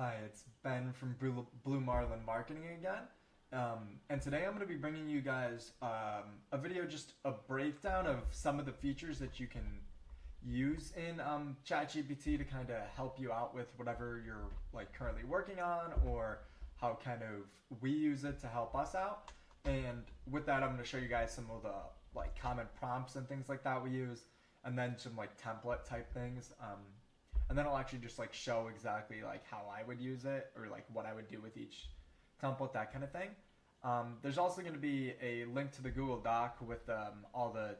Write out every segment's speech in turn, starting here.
Hi, it's Ben from Blue Marlin Marketing again. And today I'm going to be bringing you guys a video, just a breakdown of some of the features that you can use in ChatGPT to kind of help you out with whatever you're like currently working on, or how kind of we use it to help us out. And with that, I'm going to show you guys some of the like common prompts and things like that we use, and then some like template type things. And then I'll actually just like show exactly like how I would use it, or like what I would do with each template, that kind of thing. There's also going to be a link to the Google Doc with all the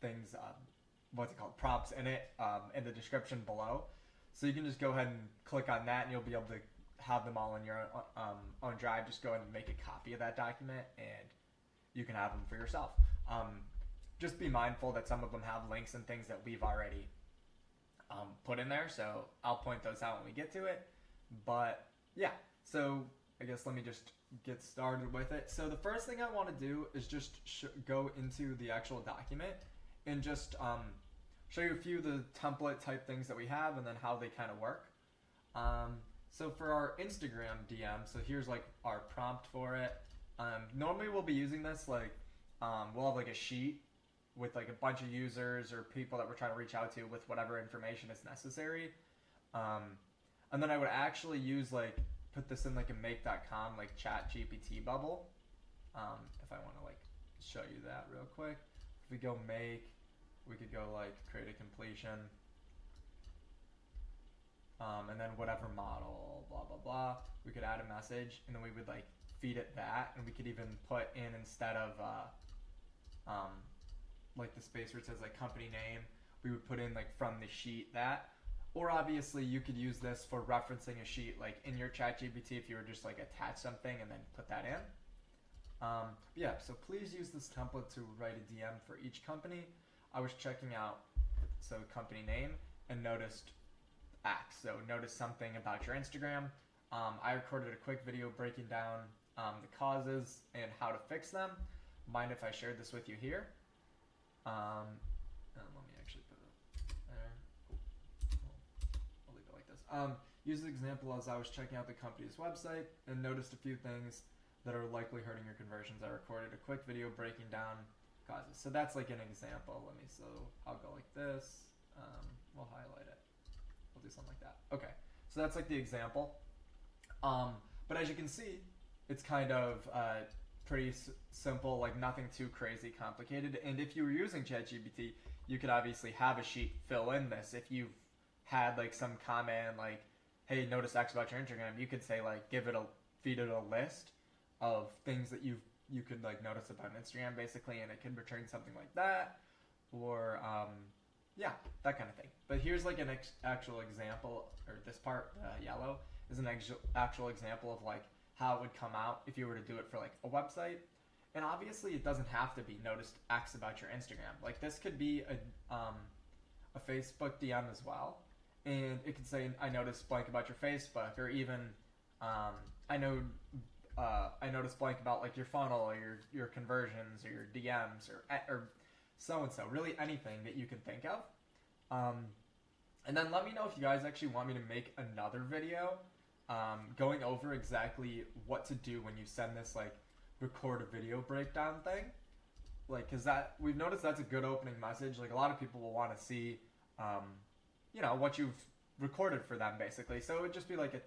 things, what's it called, prompts in it, in the description below. So you can just go ahead and click on that, and you'll be able to have them all in your own drive. Just go ahead and make a copy of that document, and you can have them for yourself. Just be mindful that some of them have links and things that we've already put in there, so I'll point those out when we get to it. But yeah, so I guess let me just get started with it. So the first thing I want to do is just go into the actual document and just show you a few of the template type things that we have, and then how they kind of work. So for our Instagram DM, so here's like our prompt for it. Normally we'll be using this like we'll have like a sheet with like a bunch of users or people that we're trying to reach out to with whatever information is necessary. And then I would actually use like, put this in like a make.com like ChatGPT bubble. If I want to like show you that real quick. If we go make, we could go like create a completion. And then whatever model, blah, blah, blah. We could add a message, and then we would like feed it that, and we could even put in, instead of like the space where it says like company name, we would put in like from the sheet that. Or obviously you could use this for referencing a sheet like in your ChatGPT if you were just like attach something and then put that in. Yeah, so please use this template to write a DM for each company. I was checking out, so company name, and noticed X. So notice something about your Instagram. I recorded a quick video breaking down the causes and how to fix them. Mind if I shared this with you here? And let me actually put it there. I'll leave it like this. Use the example as I was checking out the company's website and noticed a few things that are likely hurting your conversions. I recorded a quick video breaking down causes. So that's like an example. So I'll go like this. We'll highlight it. We'll do something like that. Okay. So that's like the example. But as you can see, it's kind of pretty simple, like nothing too crazy complicated. And if you were using ChatGPT, you could obviously have a sheet fill in this. If you've had like some comment like, hey, notice X about your Instagram, you could say like, feed it a list of things that you could like notice about Instagram basically, and it could return something like that, or yeah, that kind of thing. But here's like an actual example, or this part, yellow, is an actual example of like how it would come out if you were to do it for like a website. And obviously it doesn't have to be noticed X about your Instagram. Like this could be a Facebook DM as well. And it could say, I noticed blank about your Facebook, or even I noticed blank about like your funnel, or your conversions, or your DMs, or so-and-so, really anything that you can think of. And then let me know if you guys actually want me to make another video going over exactly what to do when you send this like record a video breakdown thing, like, because that, we've noticed that's a good opening message. Like a lot of people will want to see what you've recorded for them basically. So it would just be like a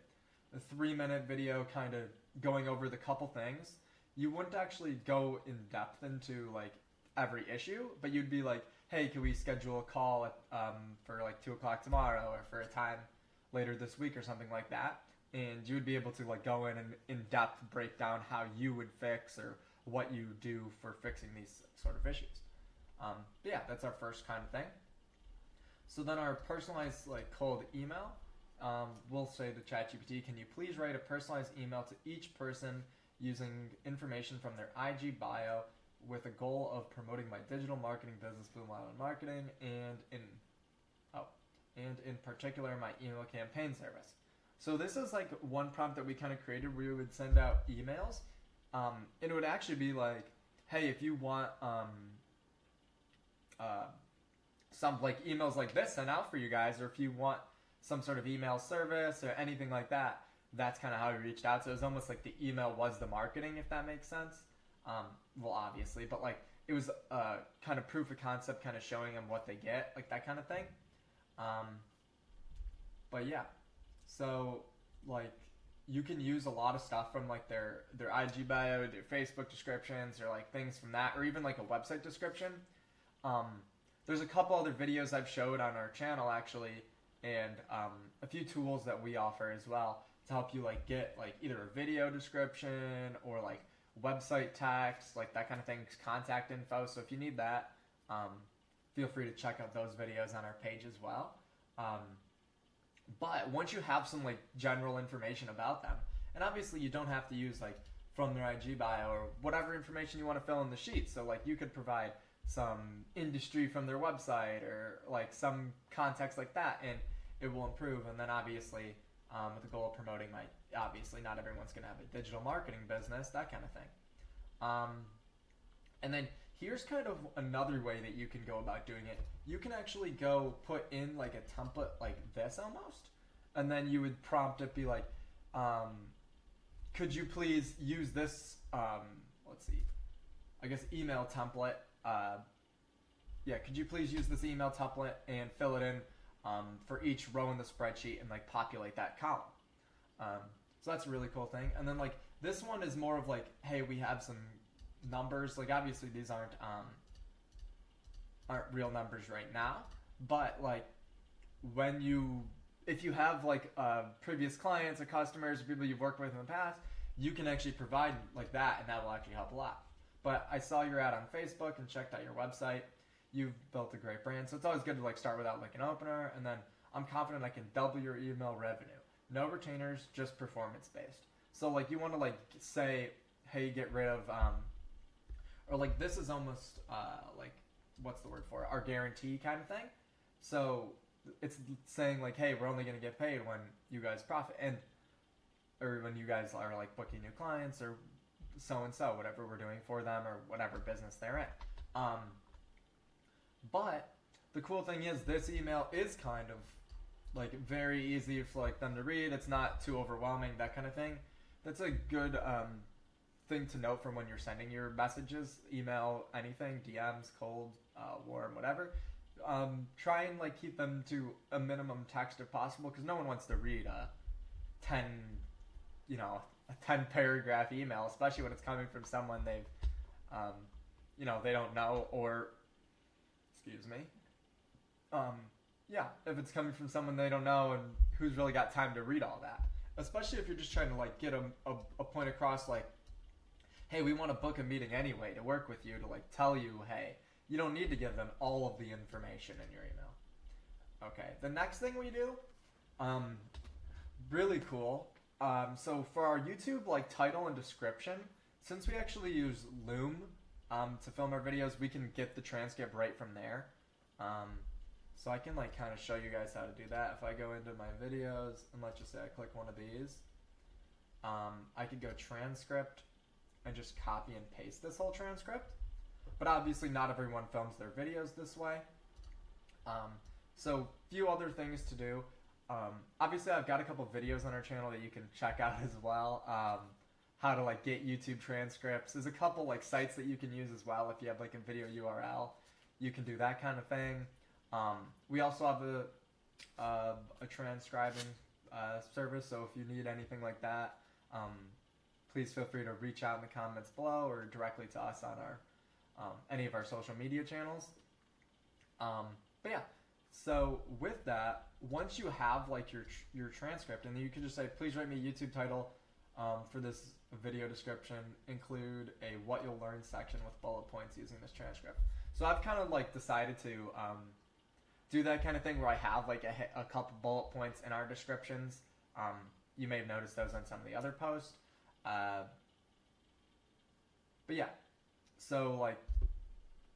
3-minute video kind of going over the couple things. You wouldn't actually go in depth into like every issue, but you'd be like, hey, can we schedule a call at, for like 2 o'clock tomorrow, or for a time later this week, or something like that. And you would be able to like go in and in depth break down how you would fix, or what you do for fixing these sort of issues. But yeah, that's our first kind of thing. So then our personalized like cold email, we'll say to ChatGPT, can you please write a personalized email to each person using information from their IG bio with a goal of promoting my digital marketing business, Blue Marlin Marketing, and in particular my email campaign service. So this is like one prompt that we kind of created where we would send out emails. And it would actually be like, hey, if you want some like emails like this sent out for you guys, or if you want some sort of email service or anything like that, that's kind of how we reached out. So it was almost like the email was the marketing, if that makes sense. Well, obviously, but like it was kind of proof of concept, kind of showing them what they get, like that kind of thing. But yeah, so like you can use a lot of stuff from like their IG bio, their Facebook descriptions, or like things from that, or even like a website description. There's a couple other videos I've showed on our channel actually, and a few tools that we offer as well to help you like get like either a video description or like website text, like that kind of thing, contact info. So if you need that, feel free to check out those videos on our page as well. But once you have some like general information about them, and obviously you don't have to use like from their IG bio or whatever information you want to fill in the sheet. So like you could provide some industry from their website or like some context like that, and it will improve. And then obviously with the goal of promoting obviously not everyone's going to have a digital marketing business, that kind of thing. And then here's kind of another way that you can go about doing it. You can actually go put in like a template like this almost, and then you would prompt it, be like, could you please use this, let's see, I guess email template. Could you please use this email template and fill it in for each row in the spreadsheet and like populate that column. So that's a really cool thing. And then like this one is more of like, hey, we have some numbers. Like obviously these aren't real numbers right now, but like if you have like previous clients or customers or people you've worked with in the past, you can actually provide like that, and that will actually help a lot. But I saw your ad on Facebook and checked out your website. You've built a great brand, so it's always good to like start without like an opener, and then I'm confident I can double your email revenue. No retainers, just performance based. So like you want to like say, hey, get rid of or like this is almost like, what's the word for it? Our guarantee kind of thing. So it's saying like, hey, we're only going to get paid when you guys profit, or when you guys are like booking new clients or so and so, whatever we're doing for them or whatever business they're in. But the cool thing is this email is kind of like very easy for like them to read. It's not too overwhelming, that kind of thing. That's a good thing to note from when you're sending your messages, email, anything, DMs, cold, warm, whatever. Try and like keep them to a minimum text if possible, because no one wants to read a 10 paragraph email, especially when it's coming from someone they've they don't know, or excuse me, if it's coming from someone they don't know and who's really got time to read all that, especially if you're just trying to like get a point across, like, hey, we want to book a meeting anyway to work with you, to like tell you, hey, you don't need to give them all of the information in your email. Okay, the next thing we do, really cool. So for our YouTube like title and description, since we actually use Loom to film our videos, we can get the transcript right from there. So I can like kind of show you guys how to do that. If I go into my videos and let's just say I click one of these, I could go transcript and just copy and paste this whole transcript. But obviously not everyone films their videos this way. So few other things to do. Obviously I've got a couple videos on our channel that you can check out as well. How to like get YouTube transcripts. There's a couple like sites that you can use as well. If you have like a video URL, you can do that kind of thing. We also have a transcribing service, so if you need anything like that, please feel free to reach out in the comments below or directly to us on our any of our social media channels. But yeah, so with that, once you have like your transcript, and then you can just say, please write me a YouTube title for this video description, include a what you'll learn section with bullet points using this transcript. So I've kind of like decided to do that kind of thing where I have like a couple bullet points in our descriptions. You may have noticed those on some of the other posts. But yeah, so like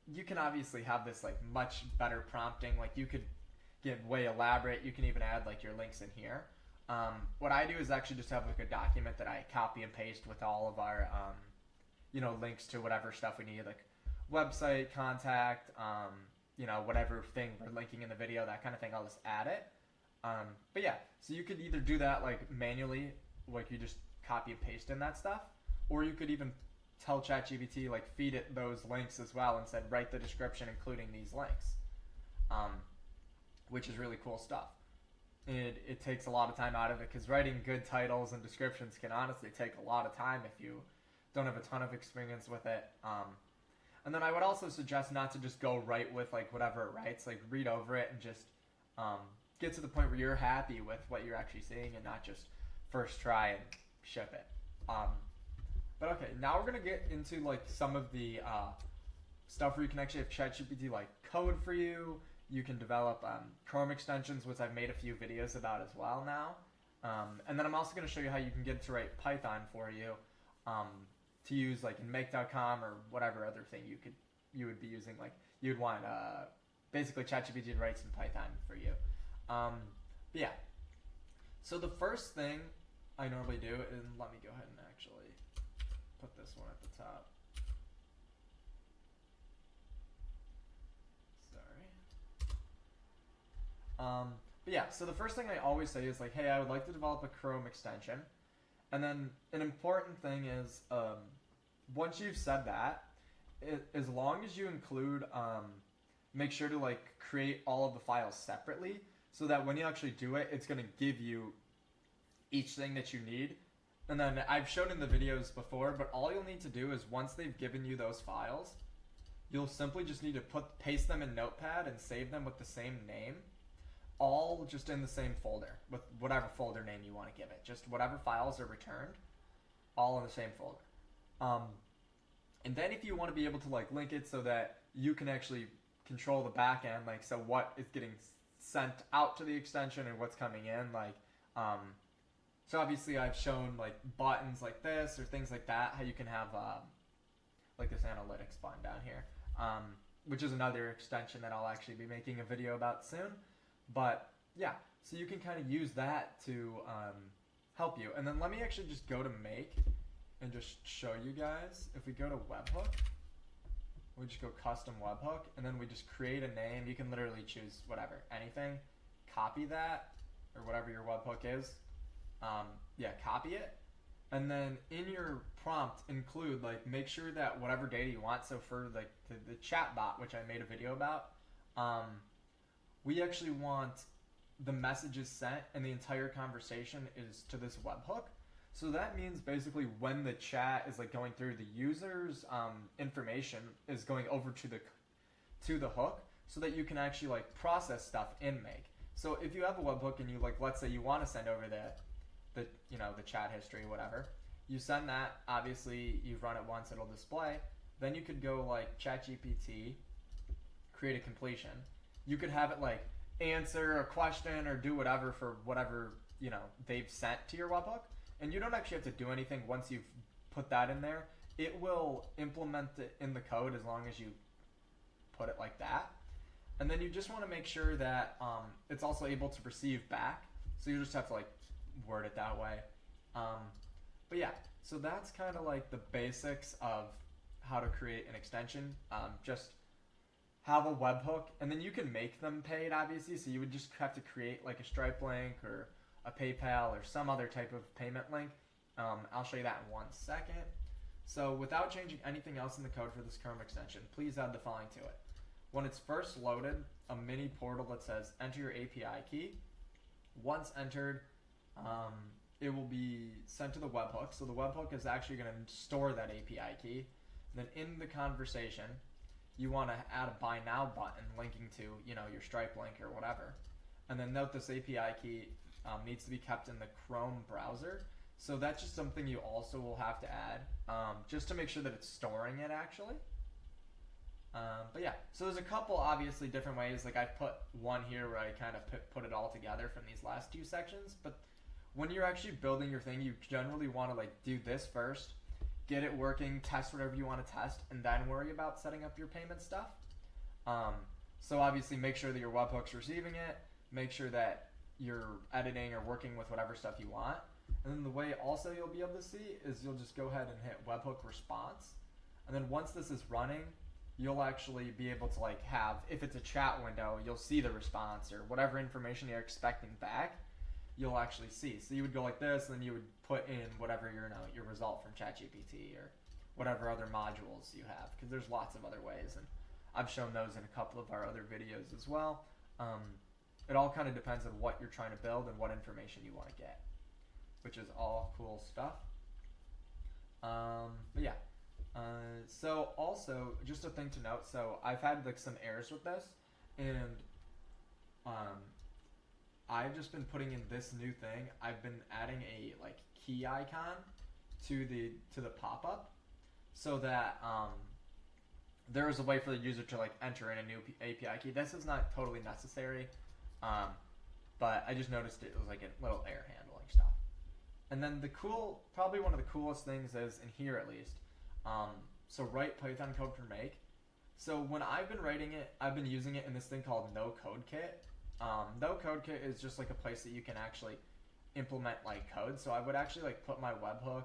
you can obviously have this like much better prompting. Like you could get way elaborate. You can even add like your links in here. What I do is actually just have like a document that I copy and paste with all of our links to whatever stuff we need, like website, contact, whatever thing we're linking in the video, that kind of thing. I'll just add it. But yeah, so you could either do that like manually, like you just copy and paste in that stuff, or you could even tell ChatGPT, like feed it those links as well and said write the description including these links, um, which is really cool stuff. It takes a lot of time out of it because writing good titles and descriptions can honestly take a lot of time if you don't have a ton of experience with it. And then I would also suggest not to just go right with like whatever it writes, like read over it and just get to the point where you're happy with what you're actually seeing and not just first try and ship it. But okay, now we're gonna get into like some of the stuff where you can actually have ChatGPT like code for you. You can develop Chrome extensions, which I've made a few videos about as well now. And then I'm also going to show you how you can get it to write Python for you to use like in make.com or whatever other thing you would be using. Like you'd want basically ChatGPT to write some Python for you. But yeah. So the first thing I normally do, and let me go ahead and actually put this one at the top. But yeah, so the first thing I always say is like, hey, I would like to develop a Chrome extension. And then an important thing is once you've said that, as long as you include, make sure to like create all of the files separately so that when you actually do it, it's going to give you each thing that you need. And then I've shown in the videos before, but all you'll need to do is once they've given you those files, you'll simply just need to paste them in Notepad and save them with the same name. All just in the same folder with whatever folder name you want to give it. Just whatever files are returned, all in the same folder. And then if you want to be able to like link it so that you can actually control the back end, like so what is getting sent out to the extension and what's coming in, like so obviously I've shown like buttons like this or things like that, how you can have like this analytics button down here, which is another extension that I'll actually be making a video about soon. But yeah, so you can kind of use that to help you. And then let me actually just go to make and just show you guys. If we go to webhook, we just go custom webhook, and then we just create a name. You can literally choose whatever, anything, copy that, or whatever your webhook is. Yeah, copy it. And then in your prompt include, like, make sure that whatever data you want. So for like the chat bot, which I made a video about, we actually want the messages sent and the entire conversation is to this webhook. So that means basically when the chat is like going through, the user's information is going over to the hook, so that you can actually like process stuff in Make. So if you have a webhook and you like, let's say you want to send over the chat history, whatever, you send that. Obviously, you run it once, it'll display. Then you could go like ChatGPT, create a completion. You could have it like answer a question or do whatever for whatever they've sent to your webhook, and you don't actually have to do anything once you've put that in there. It will implement it in the code as long as you put it like that. And then you just want to make sure that it's also able to receive back. So you just have to like word it that way. But yeah, so that's kind of like the basics of how to create an extension. Just have a webhook, and then you can make them paid, obviously. So you would just have to create like a Stripe link or a PayPal or some other type of payment link. I'll show you that in 1 second. So without changing anything else in the code for this Chrome extension, please add the following to it. When it's first loaded, a mini portal that says enter your API key. Once entered, it will be sent to the webhook. So the webhook is actually going to store that API key. And then in the conversation, you want to add a buy now button linking to your Stripe link or whatever. And then note this API key needs to be kept in the Chrome browser. So that's just something you also will have to add just to make sure that it's storing it actually. But yeah, so there's a couple obviously different ways. Like I've put one here where I kind of put it all together from these last two sections. But when you're actually building your thing, you generally want to like do this first, get it working, test whatever you want to test, and then worry about setting up your payment stuff. So obviously make sure that your webhook's receiving it, make sure that you're editing or working with whatever stuff you want. And then the way also you'll be able to see is you'll just go ahead and hit webhook response. And then once this is running, you'll actually be able to like have, if it's a chat window, you'll see the response or whatever information you're expecting back, you'll actually see. So you would go like this, and then you would put in whatever your result from ChatGPT or whatever other modules you have, because there's lots of other ways, and I've shown those in a couple of our other videos as well. It all kind of depends on what you're trying to build and what information you want to get, which is all cool stuff. But yeah. So also, just a thing to note, so I've had like some errors with this, and I've just been putting in this new thing. I've been adding a like key icon to the pop-up, so that there is a way for the user to like enter in a new API key. This is not totally necessary, but I just noticed it was like a little error handling stuff. And then probably one of the coolest things is, in here at least, so write Python code for make. So when I've been writing it, I've been using it in this thing called No Code Kit. No Code Kit is just like a place that you can actually implement like code. So I would actually like put my webhook,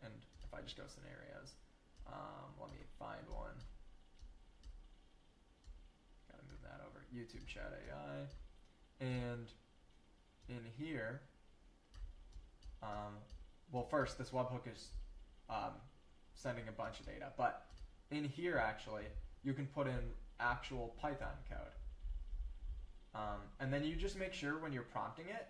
and if I just go scenarios, let me find one. Gotta move that over. YouTube Chat AI, and in here, well, first this webhook is sending a bunch of data, but in here actually you can put in actual Python code, and then you just make sure when you're prompting it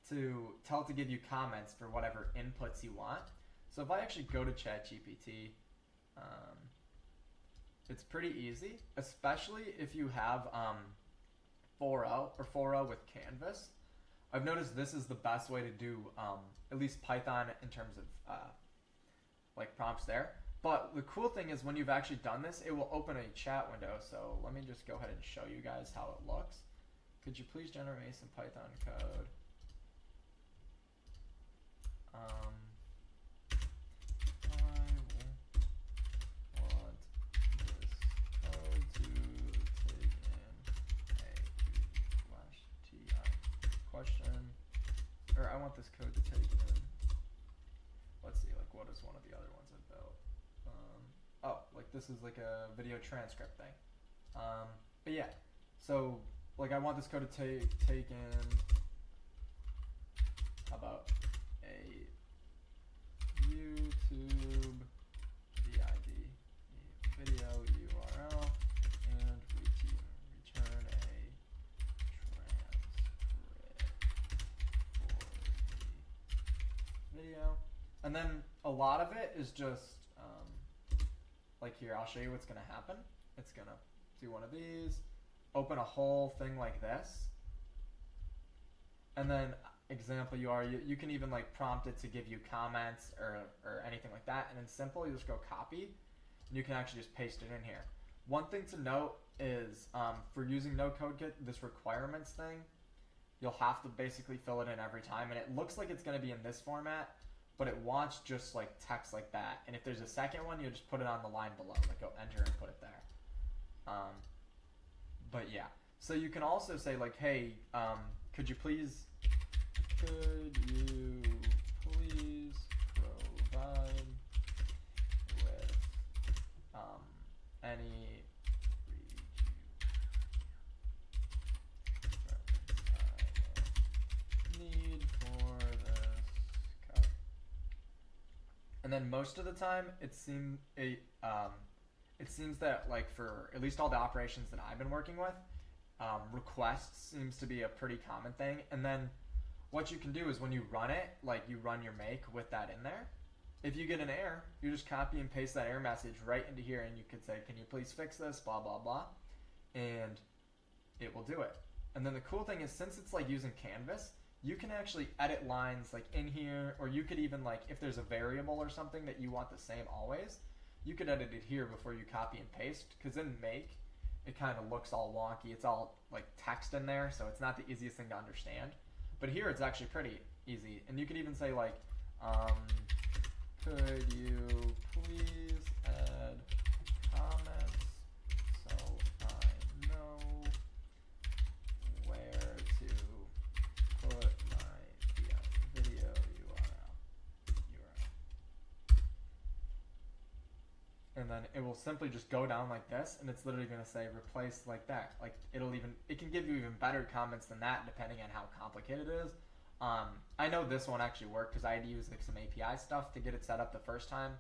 to tell it to give you comments for whatever inputs you want. So if I actually go to ChatGPT, it's pretty easy, especially if you have 4.0 or 4.0 with Canvas. I've noticed this is the best way to do at least Python in terms of like prompts there. But the cool thing is when you've actually done this, it will open a chat window. So let me just go ahead and show you guys how it looks. Could you please generate me some Python code? I want this code to take in a Q/TI question, or I want this code to take in, let's see, like what is one of the other ones I built? Oh, like this is like a video transcript thing. But yeah, so like I want this code to take in, how about a YouTube VID video URL, and return a transcript for the video. And then a lot of it is just like here, I'll show you what's going to happen. It's going to do one of these, open a whole thing like this, and then example you can even like prompt it to give you comments or anything like that. And in simple, you just go copy, and you can actually just paste it in here. One thing to note is for using No Code Kit, this requirements thing, you'll have to basically fill it in every time, and it looks like it's going to be in this format, but it wants just like text like that. And if there's a second one, you just put it on the line below, like go enter and put it there. But yeah, so you can also say like, hey, could you please provide with any need for this code? And then most of the time, it seems that like for at least all the operations that I've been working with, requests seems to be a pretty common thing. And then what you can do is when you run it, like you run your make with that in there, if you get an error, you just copy and paste that error message right into here, and you could say, can you please fix this, blah, blah, blah, and it will do it. And then the cool thing is, since it's like using Canvas, you can actually edit lines like in here, or you could even like, if there's a variable or something that you want the same always, you could edit it here before you copy and paste, because in make, it kind of looks all wonky. It's all like text in there, so it's not the easiest thing to understand. But here it's actually pretty easy. And you could even say like, could you please add comments so I know where to put my video URL. and then it will simply just go down like this, and it's literally going to say replace like that. Like it can give you even better comments than that depending on how complicated it is. I know this one actually worked because I had to use like some API stuff to get it set up the first time.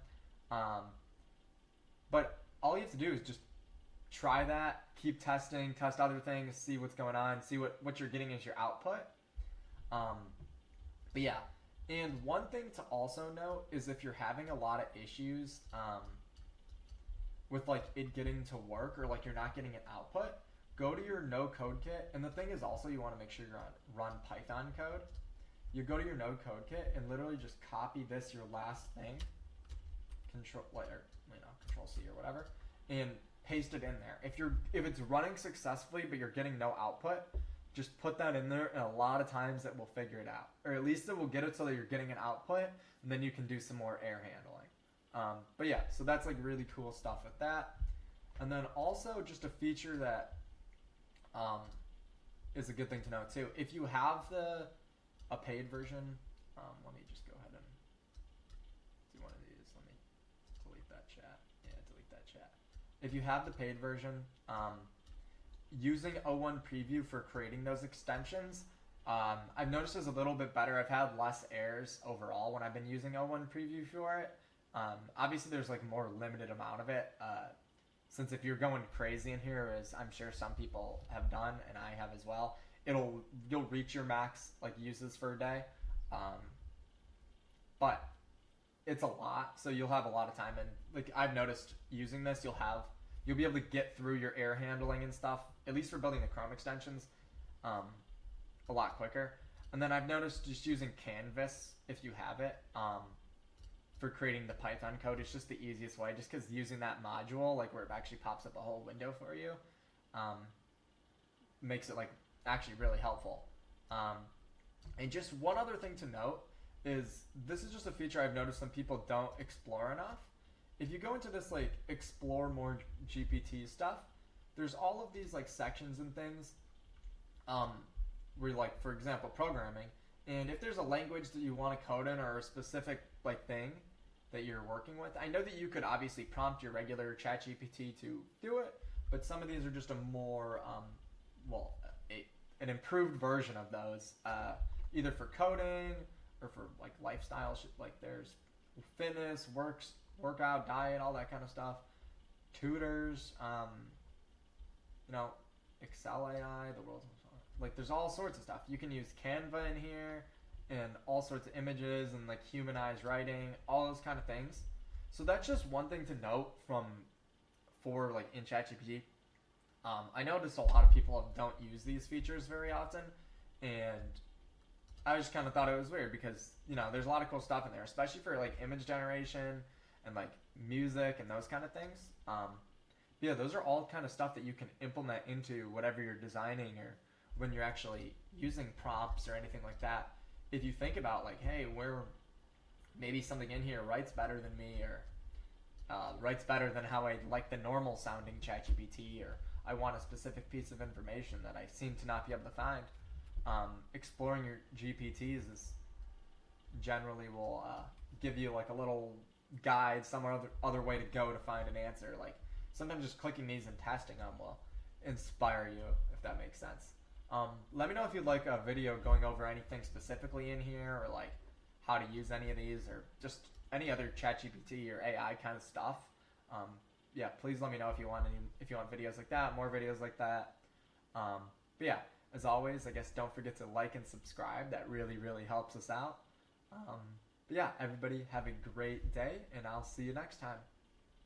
But all you have to do is just try that, keep testing, test other things, see what's going on, see what you're getting as your output. But yeah, and one thing to also note is if you're having a lot of issues with like it getting to work or like you're not getting an output, go to your no code kit. And the thing is also you want to make sure you're on run Python code. You go to your no code kit and literally just copy this, your last thing, control C or whatever, and paste it in there. If it's running successfully but you're getting no output, just put that in there, and a lot of times it will figure it out, or at least it will get it so that you're getting an output, and then you can do some more error handling. But yeah, so that's like really cool stuff with that. And then also just a feature that is a good thing to know too. If you have a paid version, let me just go ahead and do one of these. Let me delete that chat. Yeah, delete that chat. If you have the paid version, using O1 Preview for creating those extensions, I've noticed is a little bit better. I've had less errors overall when I've been using O1 Preview for it. Obviously, there's like more limited amount of it, since if you're going crazy in here, as I'm sure some people have done, and I have as well, you'll reach your max like uses for a day, but it's a lot, so you'll have a lot of time. And like I've noticed using this, you'll be able to get through your error handling and stuff, at least for building the Chrome extensions, a lot quicker. And then I've noticed just using Canvas, if you have it, for creating the Python code, it's just the easiest way, just because using that module, like where it actually pops up a whole window for you, makes it like actually really helpful. And just one other thing to note is this is just a feature I've noticed some people don't explore enough. If you go into this like explore more GPT stuff, there's all of these like sections and things where like, for example, programming, and if there's a language that you want to code in or a specific like thing that you're working with, I know that you could obviously prompt your regular ChatGPT to do it, but some of these are just a more an improved version of those, either for coding or for like lifestyle shit. Like there's fitness, workout, diet, all that kind of stuff, tutors, Excel AI, the world's like there's all sorts of stuff. You can use Canva in here and all sorts of images and like humanized writing, all those kind of things. So that's just one thing to note for like in ChatGPT. I noticed a lot of people don't use these features very often, and I just kind of thought it was weird because there's a lot of cool stuff in there, especially for like image generation and like music and those kind of things. Yeah, those are all kind of stuff that you can implement into whatever you're designing or when you're actually using prompts or anything like that. If you think about like, hey, where maybe something in here writes better than me, or writes better than how I like the normal sounding ChatGPT, or I want a specific piece of information that I seem to not be able to find, exploring your GPTs is generally will give you like a little guide, some other way to go to find an answer. Like sometimes just clicking these and testing them will inspire you, if that makes sense. Let me know if you'd like a video going over anything specifically in here, or like how to use any of these, or just any other ChatGPT or AI kind of stuff. Yeah, please let me know if you want videos like that, more videos like that. But yeah, as always, I guess don't forget to like and subscribe. That really, really helps us out. But yeah, everybody have a great day, and I'll see you next time.